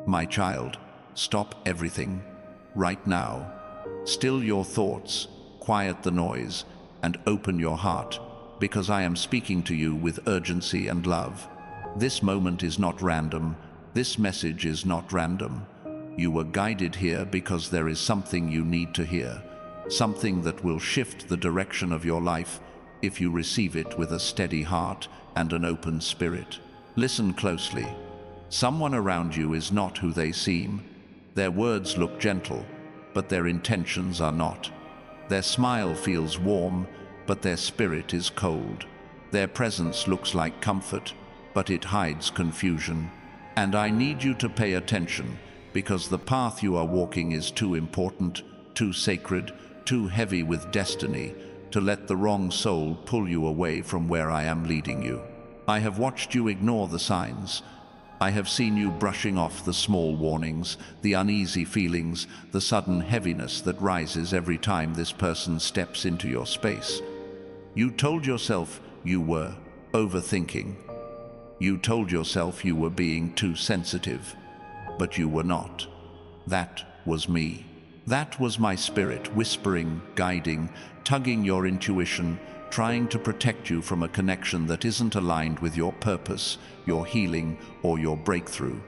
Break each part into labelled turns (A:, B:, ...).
A: My child, stop everything, right now. Still your thoughts, quiet the noise, and open your heart, because I am speaking to you with urgency and love. This moment is not random. This message is not random. You were guided here because there is something you need to hear, something that will shift the direction of your life if you receive it with a steady heart and an open spirit. Listen closely. Someone around you is not who they seem. Their words look gentle, but their intentions are not. Their smile feels warm, but their spirit is cold. Their presence looks like comfort, but it hides confusion. And I need you to pay attention, because the path you are walking is too important, too sacred, too heavy with destiny to let the wrong soul pull you away from where I am leading you. I have watched you ignore the signs. I have seen you brushing off the small warnings, the uneasy feelings, the sudden heaviness that rises every time this person steps into your space. You told yourself you were overthinking. You told yourself you were being too sensitive, but you were not. That was me. That was my spirit, whispering, guiding, tugging your intuition, trying to protect you from a connection that isn't aligned with your purpose, your healing, or your breakthrough.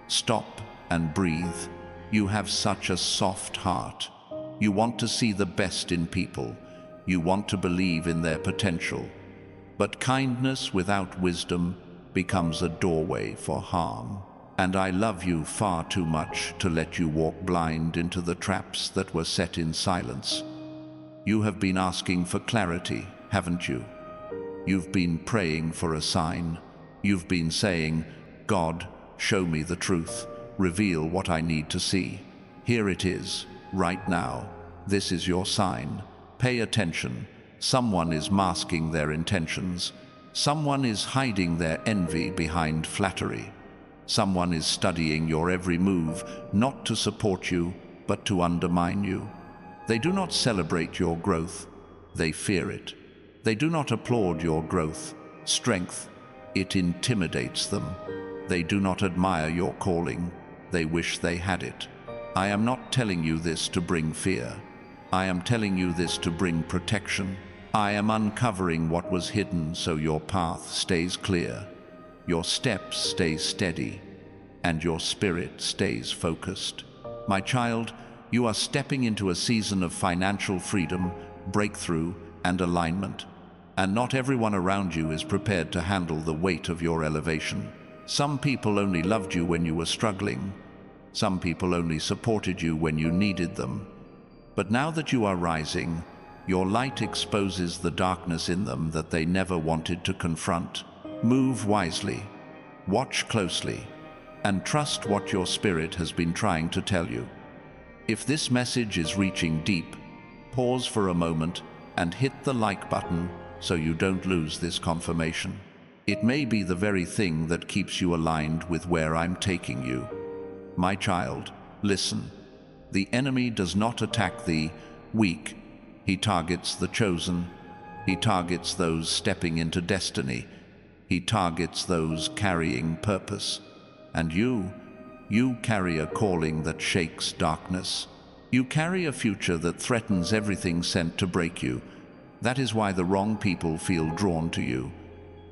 A: Stop and breathe. You have such a soft heart. You want to see the best in people. You want to believe in their potential. But kindness without wisdom becomes a doorway for harm. And I love you far too much to let you walk blind into the traps that were set in silence. You have been asking for clarity, haven't you? You've been praying for a sign. You've been saying, God, show me the truth. Reveal what I need to see. Here it is, right now. This is your sign. Pay attention. Someone is masking their intentions. Someone is hiding their envy behind flattery. Someone is studying your every move, not to support you, but to undermine you. They do not celebrate your growth. They fear it. They do not applaud your growth, strength. It intimidates them. They do not admire your calling. They wish they had it. I am not telling you this to bring fear. I am telling you this to bring protection. I am uncovering what was hidden so your path stays clear, your steps stay steady, and your spirit stays focused. My child, you are stepping into a season of financial freedom, breakthrough, and alignment. And not everyone around you is prepared to handle the weight of your elevation. Some people only loved you when you were struggling. Some people only supported you when you needed them. But now that you are rising, your light exposes the darkness in them that they never wanted to confront. Move wisely, watch closely, and trust what your spirit has been trying to tell you. If this message is reaching deep, pause for a moment and hit the like button so you don't lose this confirmation. It may be the very thing that keeps you aligned with where I'm taking you. My child, listen. The enemy does not attack the weak. He targets the chosen. He targets those stepping into destiny. He targets those carrying purpose. And you carry a calling that shakes darkness. You carry a future that threatens everything sent to break you. That is why the wrong people feel drawn to you.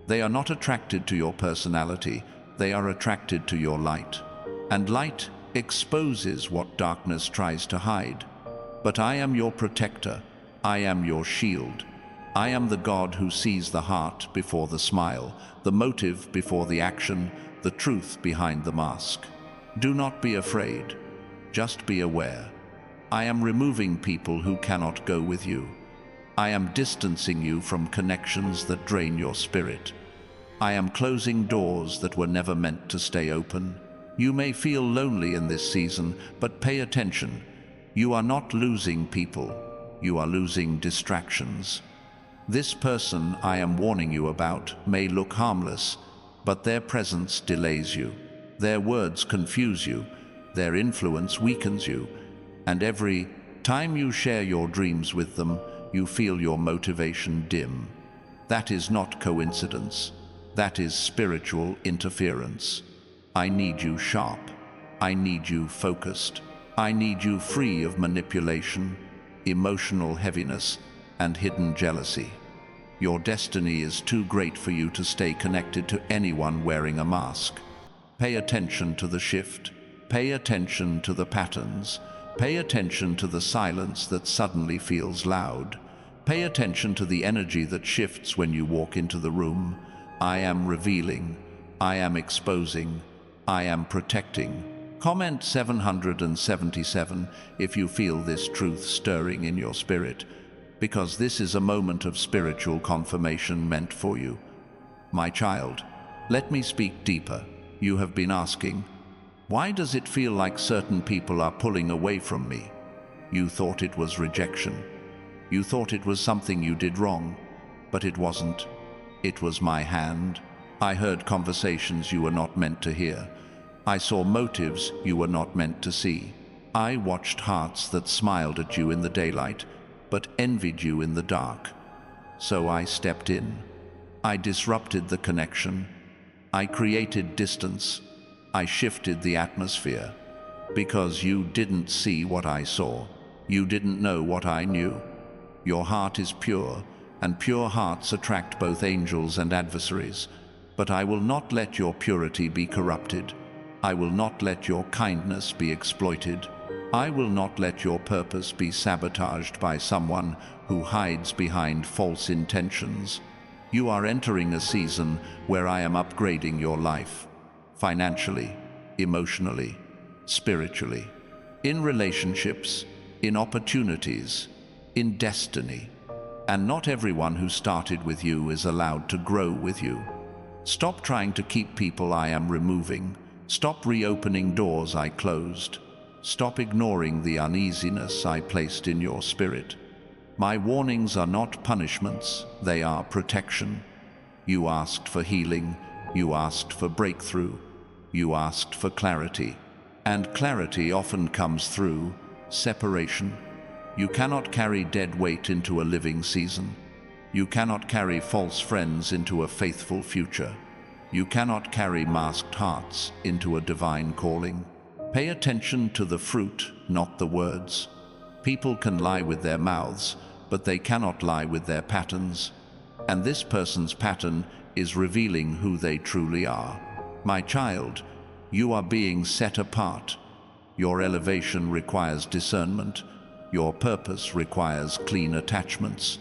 A: They are not attracted to your personality. They are attracted to your light. And light exposes what darkness tries to hide. But I am your protector. I am your shield. I am the God who sees the heart before the smile, the motive before the action, the truth behind the mask. Do not be afraid. Just be aware. I am removing people who cannot go with you. I am distancing you from connections that drain your spirit. I am closing doors that were never meant to stay open. You may feel lonely in this season, but pay attention. You are not losing people. You are losing distractions. This person I am warning you about may look harmless, but their presence delays you. Their words confuse you. Their influence weakens you. And every time you share your dreams with them, you feel your motivation dim. That is not coincidence. That is spiritual interference. I need you sharp. I need you focused. I need you free of manipulation, emotional heaviness, and hidden jealousy. Your destiny is too great for you to stay connected to anyone wearing a mask. Pay attention to the shift. Pay attention to the patterns. Pay attention to the silence that suddenly feels loud. Pay attention to the energy that shifts when you walk into the room. I am revealing. I am exposing. I am protecting. Comment 777 if you feel this truth stirring in your spirit, because this is a moment of spiritual confirmation meant for you. My child, let me speak deeper. You have been asking, why does it feel like certain people are pulling away from me? You thought it was rejection. You thought it was something you did wrong, but it wasn't. It was my hand. I heard conversations you were not meant to hear. I saw motives you were not meant to see. I watched hearts that smiled at you in the daylight, but envied you in the dark. So I stepped in. I disrupted the connection. I created distance. I shifted the atmosphere. Because you didn't see what I saw. You didn't know what I knew. Your heart is pure, and pure hearts attract both angels and adversaries. But I will not let your purity be corrupted. I will not let your kindness be exploited. I will not let your purpose be sabotaged by someone who hides behind false intentions. You are entering a season where I am upgrading your life, financially, emotionally, spiritually, in relationships, in opportunities, in destiny. And not everyone who started with you is allowed to grow with you. Stop trying to keep people I am removing. Stop reopening doors I closed. Stop ignoring the uneasiness I placed in your spirit. My warnings are not punishments, they are protection. You asked for healing, you asked for breakthrough, you asked for clarity. And clarity often comes through separation. You cannot carry dead weight into a living season. You cannot carry false friends into a faithful future. You cannot carry masked hearts into a divine calling. Pay attention to the fruit, not the words. People can lie with their mouths, but they cannot lie with their patterns. And this person's pattern is revealing who they truly are. My child, you are being set apart. Your elevation requires discernment. Your purpose requires clean attachments.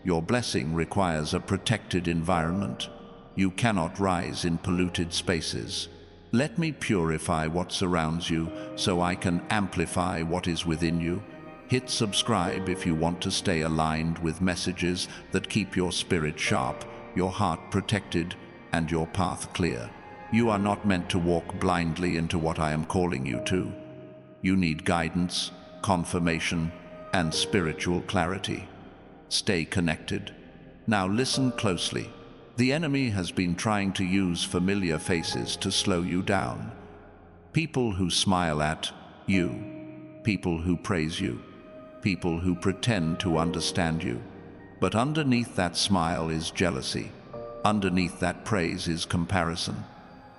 A: Your blessing requires a protected environment. You cannot rise in polluted spaces. Let me purify what surrounds you so I can amplify what is within you. Hit subscribe if you want to stay aligned with messages that keep your spirit sharp, your heart protected, and your path clear. You are not meant to walk blindly into what I am calling you to. You need guidance, confirmation, and spiritual clarity. Stay connected. Now listen closely. The enemy has been trying to use familiar faces to slow you down. People who smile at you, people who praise you, people who pretend to understand you. But underneath that smile is jealousy. Underneath that praise is comparison.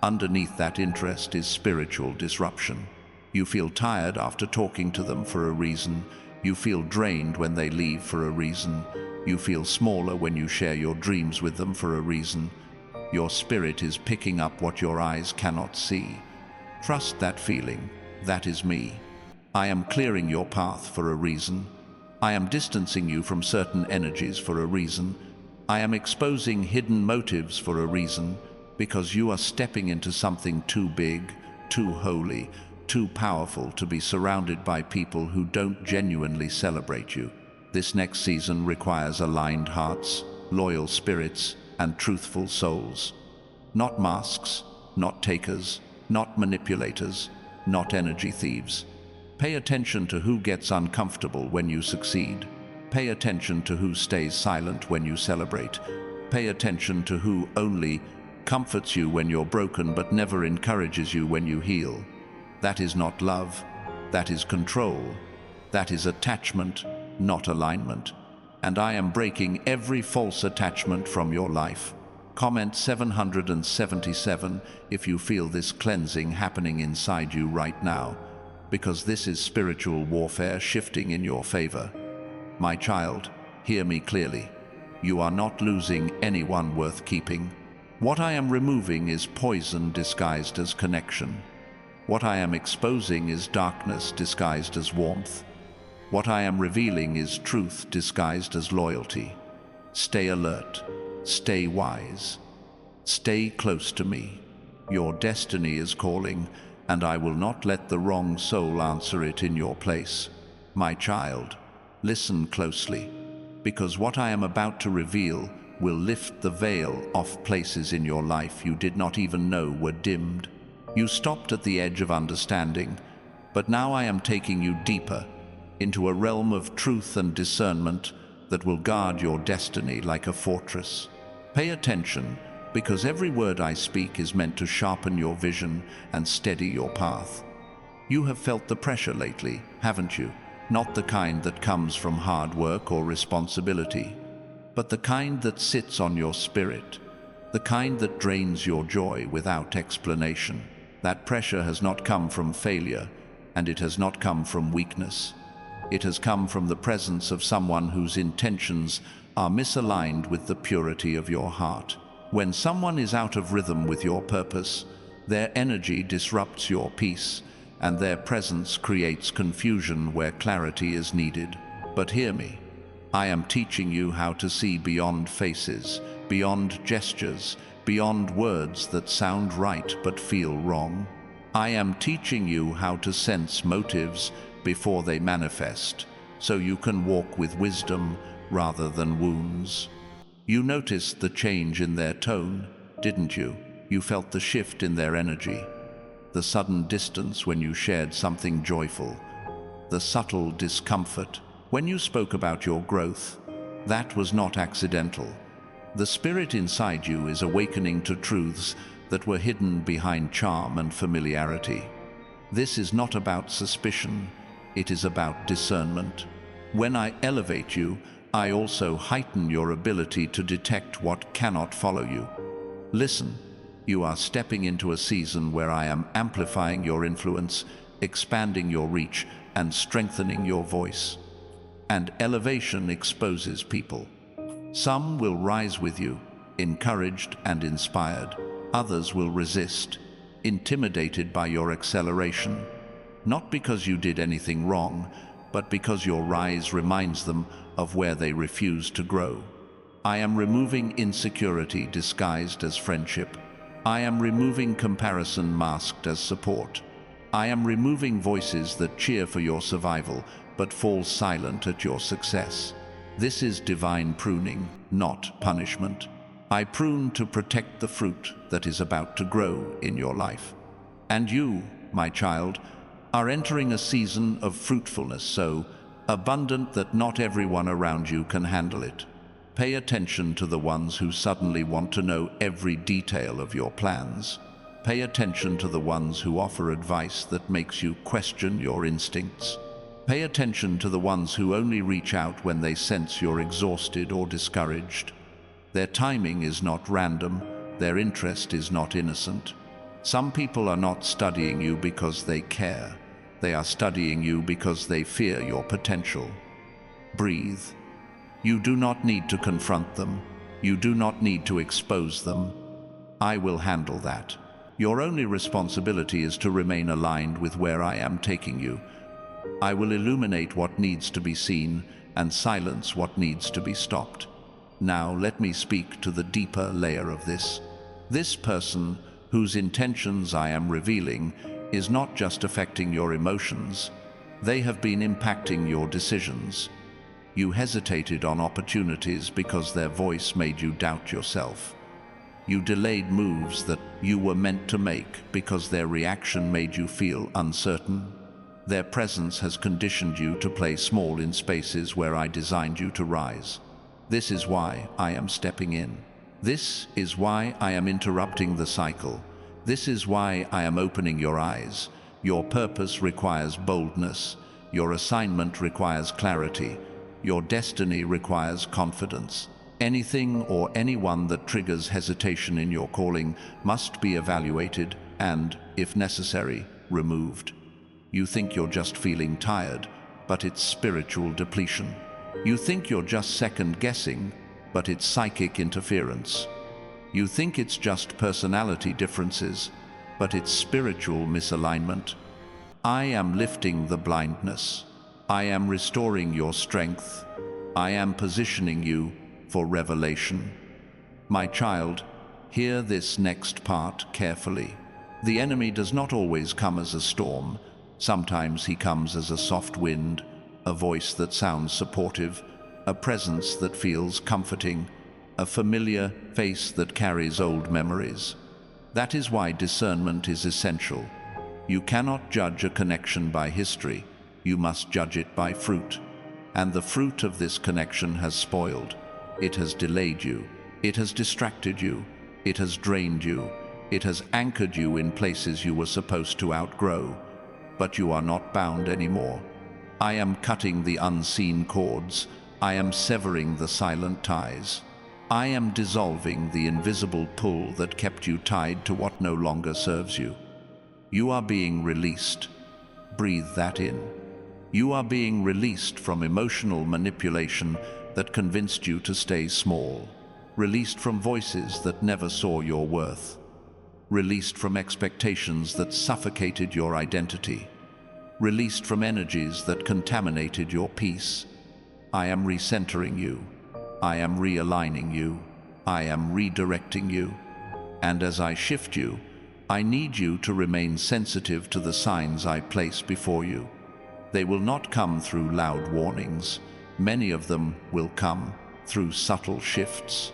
A: Underneath that interest is spiritual disruption. You feel tired after talking to them for a reason. You feel drained when they leave for a reason. You feel smaller when you share your dreams with them for a reason. Your spirit is picking up what your eyes cannot see. Trust that feeling. That is me. I am clearing your path for a reason. I am distancing you from certain energies for a reason. I am exposing hidden motives for a reason, because you are stepping into something too big, too holy, too powerful to be surrounded by people who don't genuinely celebrate you. This next season requires aligned hearts, loyal spirits, and truthful souls. Not masks, not takers, not manipulators, not energy thieves. Pay attention to who gets uncomfortable when you succeed. Pay attention to who stays silent when you celebrate. Pay attention to who only comforts you when you're broken but never encourages you when you heal. That is not love. That is control. That is attachment, not alignment. And I am breaking every false attachment from your life. Comment 777 if you feel this cleansing happening inside you right now, because this is spiritual warfare shifting in your favor. My child, hear me clearly. You are not losing anyone worth keeping. What I am removing is poison disguised as connection. What I am exposing is darkness disguised as warmth. What I am revealing is truth disguised as loyalty. Stay alert. Stay wise. Stay close to me. Your destiny is calling, and I will not let the wrong soul answer it in your place. My child, listen closely, because what I am about to reveal will lift the veil off places in your life you did not even know were dimmed. You stopped at the edge of understanding, but now I am taking you deeper into a realm of truth and discernment that will guard your destiny like a fortress. Pay attention, because every word I speak is meant to sharpen your vision and steady your path. You have felt the pressure lately, haven't you? Not the kind that comes from hard work or responsibility, but the kind that sits on your spirit, the kind that drains your joy without explanation. That pressure has not come from failure, and it has not come from weakness. It has come from the presence of someone whose intentions are misaligned with the purity of your heart. When someone is out of rhythm with your purpose, their energy disrupts your peace, and their presence creates confusion where clarity is needed. But hear me, I am teaching you how to see beyond faces, beyond gestures, beyond words that sound right but feel wrong. I am teaching you how to sense motives before they manifest, so you can walk with wisdom rather than wounds. You noticed the change in their tone, didn't you? You felt the shift in their energy, the sudden distance when you shared something joyful, the subtle discomfort when you spoke about your growth. That was not accidental. The spirit inside you is awakening to truths that were hidden behind charm and familiarity. This is not about suspicion, it is about discernment. When I elevate you, I also heighten your ability to detect what cannot follow you. Listen, you are stepping into a season where I am amplifying your influence, expanding your reach, and strengthening your voice. And elevation exposes people. Some will rise with you, encouraged and inspired. Others will resist, intimidated by your acceleration. Not because you did anything wrong, but because your rise reminds them of where they refuse to grow. I am removing insecurity disguised as friendship. I am removing comparison masked as support. I am removing voices that cheer for your survival but fall silent at your success. This is divine pruning, not punishment. I prune to protect the fruit that is about to grow in your life. And you, my child, are entering a season of fruitfulness so abundant that not everyone around you can handle it. Pay attention to the ones who suddenly want to know every detail of your plans. Pay attention to the ones who offer advice that makes you question your instincts. Pay attention to the ones who only reach out when they sense you're exhausted or discouraged. Their timing is not random, their interest is not innocent. Some people are not studying you because they care. They are studying you because they fear your potential. Breathe. You do not need to confront them. You do not need to expose them. I will handle that. Your only responsibility is to remain aligned with where I am taking you. I will illuminate what needs to be seen and silence what needs to be stopped. Now let me speak to the deeper layer of this. This person whose intentions I am revealing is not just affecting your emotions. They have been impacting your decisions. You hesitated on opportunities because their voice made you doubt yourself. You delayed moves that you were meant to make because their reaction made you feel uncertain. Their presence has conditioned you to play small in spaces where I designed you to rise. This is why I am stepping in. This is why I am interrupting the cycle. This is why I am opening your eyes. Your purpose requires boldness. Your assignment requires clarity. Your destiny requires confidence. Anything or anyone that triggers hesitation in your calling must be evaluated and, if necessary, removed. You think you're just feeling tired, but it's spiritual depletion. You think you're just second-guessing, but it's psychic interference. You think it's just personality differences, but it's spiritual misalignment. I am lifting the blindness. I am restoring your strength. I am positioning you for revelation. My child, hear this next part carefully. The enemy does not always come as a storm. Sometimes he comes as a soft wind, a voice that sounds supportive, a presence that feels comforting, a familiar face that carries old memories. That is why discernment is essential. You cannot judge a connection by history. You must judge it by fruit. And the fruit of this connection has spoiled. It has delayed you. It has distracted you. It has drained you. It has anchored you in places you were supposed to outgrow. But you are not bound anymore. I am cutting the unseen cords. I am severing the silent ties. I am dissolving the invisible pull that kept you tied to what no longer serves you. You are being released. Breathe that in. You are being released from emotional manipulation that convinced you to stay small. Released from voices that never saw your worth. Released from expectations that suffocated your identity. Released from energies that contaminated your peace. I am recentering you. I am realigning you. I am redirecting you. And as I shift you, I need you to remain sensitive to the signs I place before you. They will not come through loud warnings. Many of them will come through subtle shifts.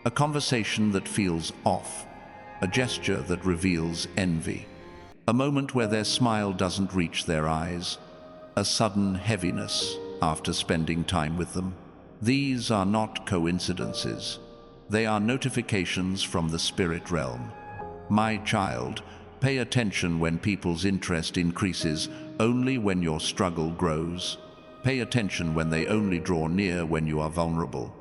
A: A conversation that feels off. A gesture that reveals envy. A moment where their smile doesn't reach their eyes. A sudden heaviness after spending time with them. These are not coincidences. They are notifications from the spirit realm. My child, pay attention when people's interest increases only when your struggle grows. Pay attention when they only draw near when you are vulnerable.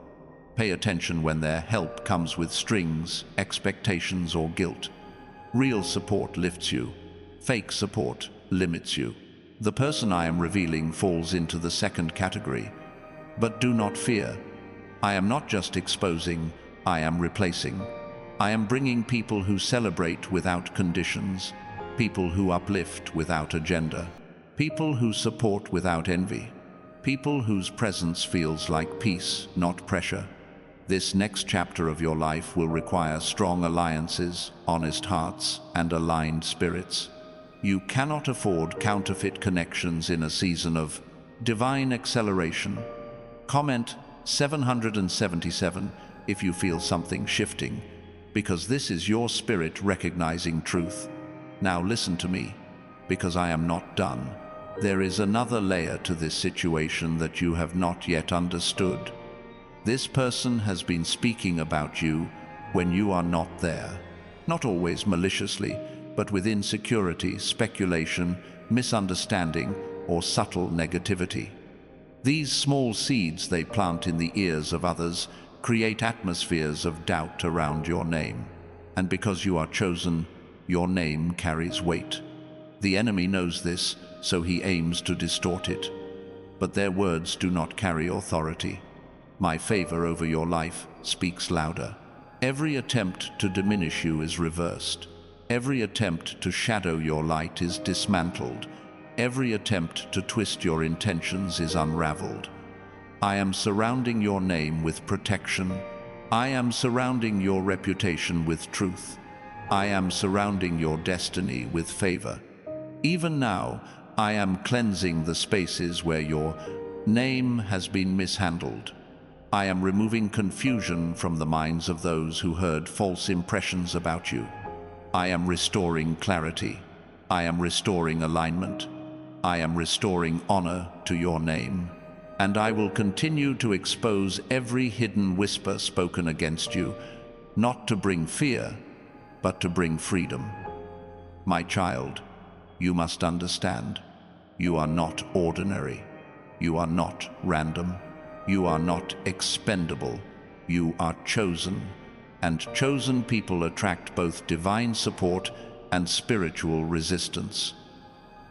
A: Pay attention when their help comes with strings, expectations, or guilt. Real support lifts you. Fake support limits you. The person I am revealing falls into the second category. But do not fear. I am not just exposing, I am replacing. I am bringing people who celebrate without conditions, people who uplift without agenda, people who support without envy, people whose presence feels like peace, not pressure. This next chapter of your life will require strong alliances, honest hearts, and aligned spirits. You cannot afford counterfeit connections in a season of divine acceleration. Comment 777 if you feel something shifting, because this is your spirit recognizing truth. Now listen to me, because I am not done. There is another layer to this situation that you have not yet understood. This person has been speaking about you when you are not there. Not always maliciously, but with insecurity, speculation, misunderstanding, or subtle negativity. These small seeds they plant in the ears of others create atmospheres of doubt around your name. And because you are chosen, your name carries weight. The enemy knows this, so he aims to distort it. But their words do not carry authority. My favor over your life speaks louder. Every attempt to diminish you is reversed. Every attempt to shadow your light is dismantled. Every attempt to twist your intentions is unraveled. I am surrounding your name with protection. I am surrounding your reputation with truth. I am surrounding your destiny with favor. Even now, I am cleansing the spaces where your name has been mishandled. I am removing confusion from the minds of those who heard false impressions about you. I am restoring clarity. I am restoring alignment. I am restoring honor to your name. And I will continue to expose every hidden whisper spoken against you, not to bring fear, but to bring freedom. My child, you must understand, you are not ordinary. You are not random. You are not expendable. You are chosen, and chosen people attract both divine support and spiritual resistance.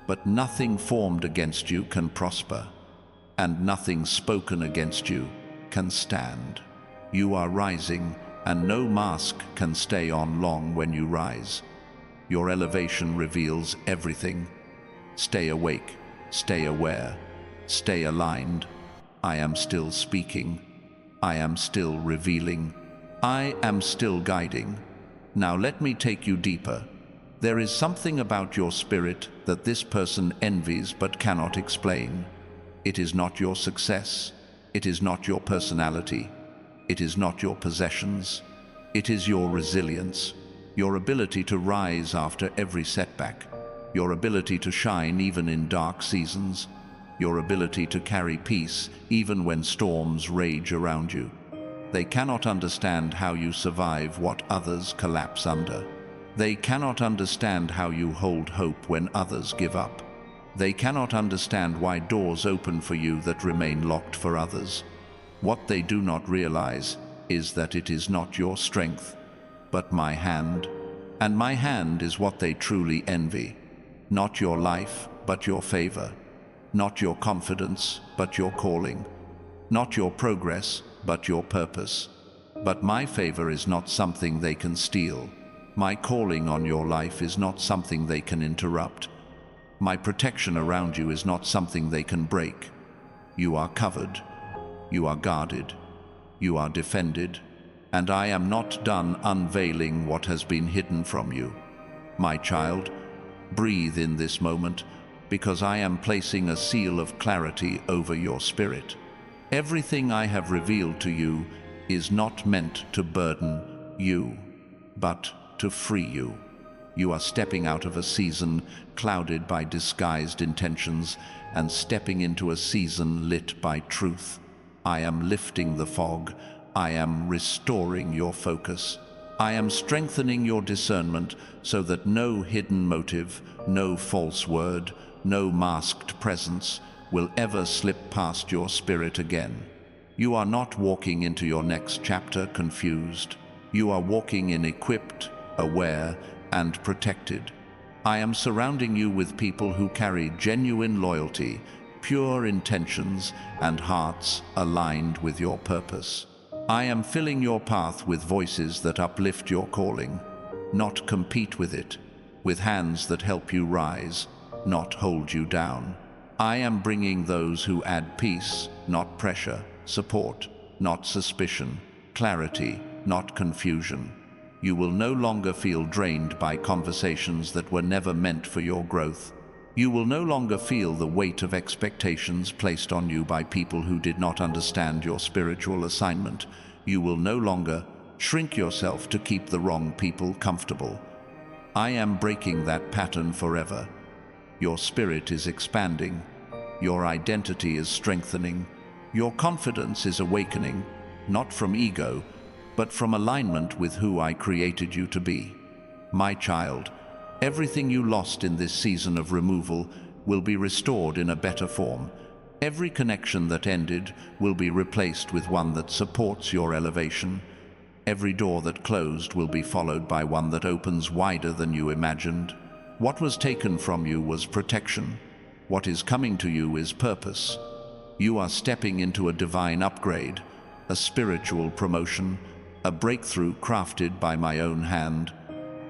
A: But nothing formed against you can prosper, and nothing spoken against you can stand. You are rising, and no mask can stay on long when you rise. Your elevation reveals everything. Stay awake, stay aware, stay aligned. I am still speaking. I am still revealing. I am still guiding. Now let me take you deeper. There is something about your spirit that this person envies but cannot explain. It is not your success. It is not your personality. It is not your possessions. It is your resilience, your ability to rise after every setback, your ability to shine even in dark seasons, your ability to carry peace even when storms rage around you. They cannot understand how you survive what others collapse under. They cannot understand how you hold hope when others give up. They cannot understand why doors open for you that remain locked for others. What they do not realize is that it is not your strength, but my hand. And my hand is what they truly envy. Not your life, but your favor. Not your confidence, but your calling. Not your progress, but your purpose. But my favor is not something they can steal. My calling on your life is not something they can interrupt. My protection around you is not something they can break. You are covered. You are guarded. You are defended. And I am not done unveiling what has been hidden from you. My child, breathe in this moment, because I am placing a seal of clarity over your spirit. Everything I have revealed to you is not meant to burden you, but to free you. You are stepping out of a season clouded by disguised intentions and stepping into a season lit by truth. I am lifting the fog. I am restoring your focus. I am strengthening your discernment so that no hidden motive, no false word, no masked presence will ever slip past your spirit again. You are not walking into your next chapter confused. You are walking in equipped, aware, and protected. I am surrounding you with people who carry genuine loyalty, pure intentions, and hearts aligned with your purpose. I am filling your path with voices that uplift your calling, not compete with it, with hands that help you rise, not hold you down. I am bringing those who add peace, not pressure, support, not suspicion, clarity, not confusion. You will no longer feel drained by conversations that were never meant for your growth. You will no longer feel the weight of expectations placed on you by people who did not understand your spiritual assignment. You will no longer shrink yourself to keep the wrong people comfortable. I am breaking that pattern forever. Your spirit is expanding. Your identity is strengthening. Your confidence is awakening, not from ego, but from alignment with who I created you to be. My child, everything you lost in this season of removal will be restored in a better form. Every connection that ended will be replaced with one that supports your elevation. Every door that closed will be followed by one that opens wider than you imagined. What was taken from you was protection. What is coming to you is purpose. You are stepping into a divine upgrade, a spiritual promotion, a breakthrough crafted by my own hand.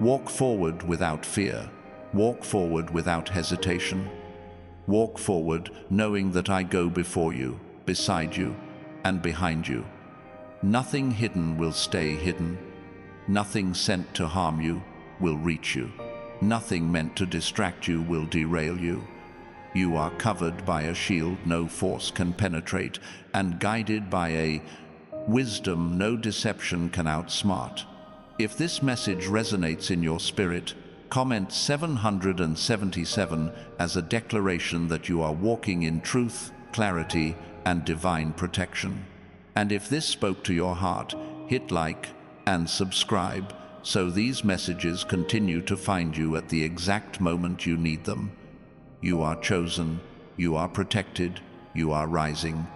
A: Walk forward without fear. Walk forward without hesitation. Walk forward knowing that I go before you, beside you, and behind you. Nothing hidden will stay hidden. Nothing sent to harm you will reach you. Nothing meant to distract you will derail you. You are covered by a shield no force can penetrate, and guided by a wisdom no deception can outsmart. If this message resonates in your spirit, comment 777 as a declaration that you are walking in truth, clarity, and divine protection. And if this spoke to your heart, hit like and subscribe so these messages continue to find you at the exact moment you need them. You are chosen, you are protected, you are rising,